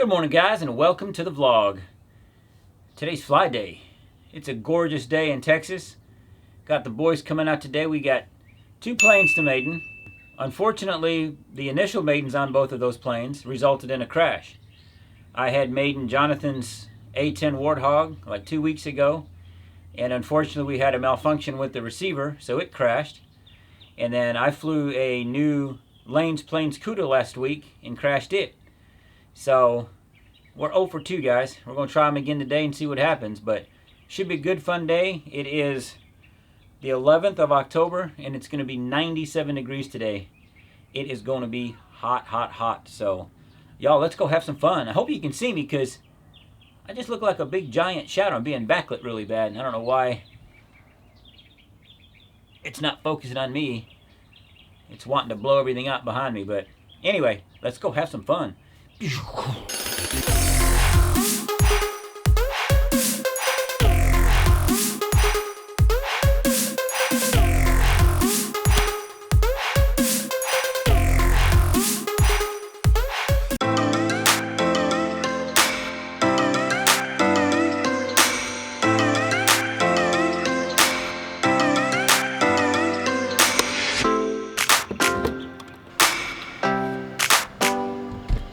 Good morning, guys, and welcome to the vlog. Today's fly day. It's a gorgeous day in Texas. Got the boys coming out today. We got 2 planes to maiden. Unfortunately, the initial maidens on both of those planes resulted in a crash. I had maiden Jonathan's A10 Warthog like 2 weeks ago, and unfortunately we had a malfunction with the receiver, so it crashed. And then I flew a new Lane's Plains Cuda last week and crashed it. So we're 0 for 2, guys. We're going to try them again today and see what happens, but should be a good fun day. It is the 11th of October and it's going to be 97 degrees today. It is going to be hot, hot, hot. So y'all, let's go have some fun. I hope you can see me because I just look like a big giant shadow. I'm being backlit really bad and I don't know why it's not focusing on me. It's wanting to blow everything out behind me, but anyway, let's go have some fun.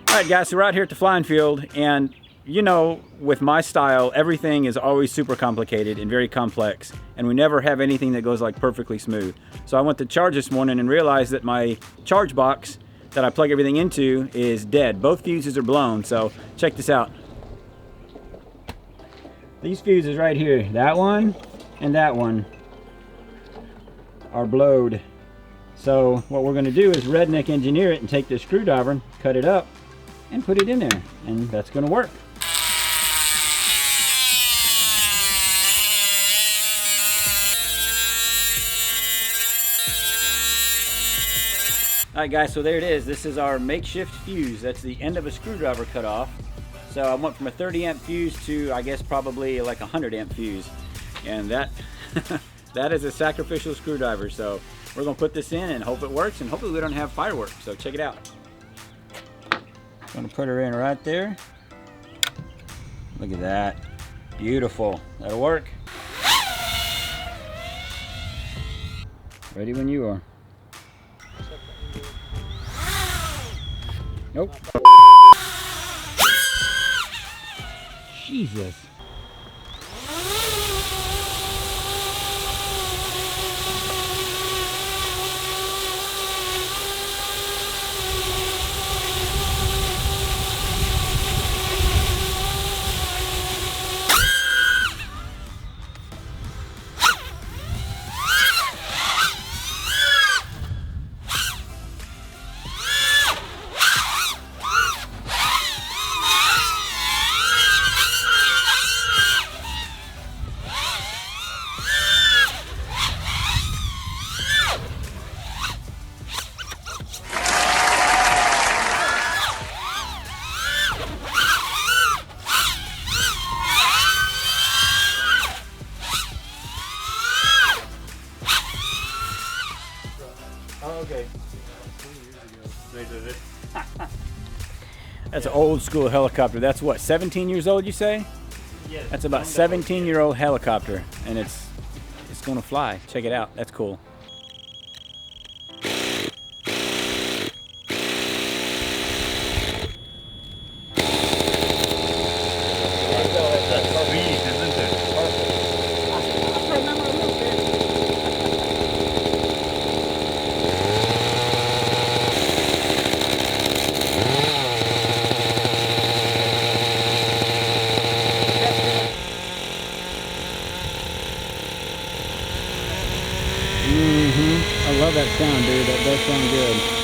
Alright guys, so we're out here at the flying field, and you know, with my style, everything is always super complicated and very complex, and we never have anything that goes like perfectly smooth. So I went to charge this morning and realized that my charge box that I plug everything into is dead. Both fuses are blown, so check this out. These fuses right here, that one and that one, are blowed. So what we're going to do is redneck engineer it and take this screwdriver, cut it up, and put it in there, and that's going to work. Alright guys, so there it is. This is our makeshift fuse. That's the end of a screwdriver cut off. So I went from a 30 amp fuse to, I guess, probably like a 100 amp fuse. And that that is a sacrificial screwdriver. So we're going to put this in and hope it works, and hopefully we don't have fireworks. So check it out. Gonna put her in right there. Look at that. Beautiful. That'll work. Ready when you are. Nope. Jesus. Okay. That's an old school helicopter. That's what, 17 years old you say? Yes. That's about 17-year-old helicopter, and it's going to fly. Check it out. That's cool. I love that sound, dude. That does sound good.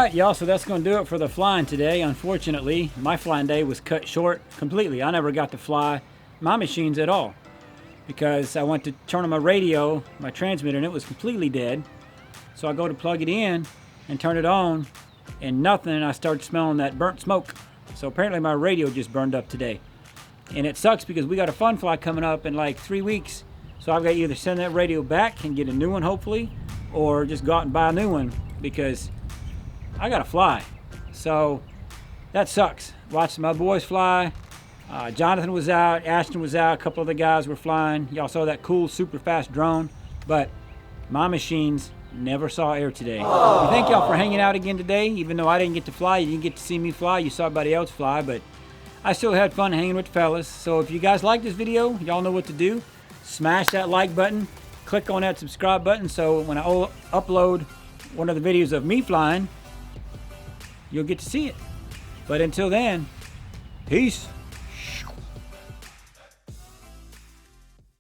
Alright y'all, so that's going to do it for the flying today. Unfortunately, my flying day was cut short completely. I never got to fly my machines at all because I went to turn on my radio, my transmitter, and it was completely dead. So I go to plug it in and turn it on, and nothing, and I started smelling that burnt smoke. So apparently my radio just burned up today. And it sucks because we got a fun fly coming up in like 3 weeks. So I've got to either send that radio back and get a new one hopefully, or just go out and buy a new one because I got to fly. So that sucks. Watching my boys fly. Jonathan was out, Ashton was out, a couple of the guys were flying. Y'all saw that cool super fast drone, but my machines never saw air today. Well, thank y'all for hanging out again today. Even though I didn't get to fly, you didn't get to see me fly, you saw everybody else fly, but I still had fun hanging with the fellas. So if you guys like this video, y'all know what to do. Smash that like button, click on that subscribe button, so when I upload one of the videos of me flying, you'll get to see it. But until then, peace.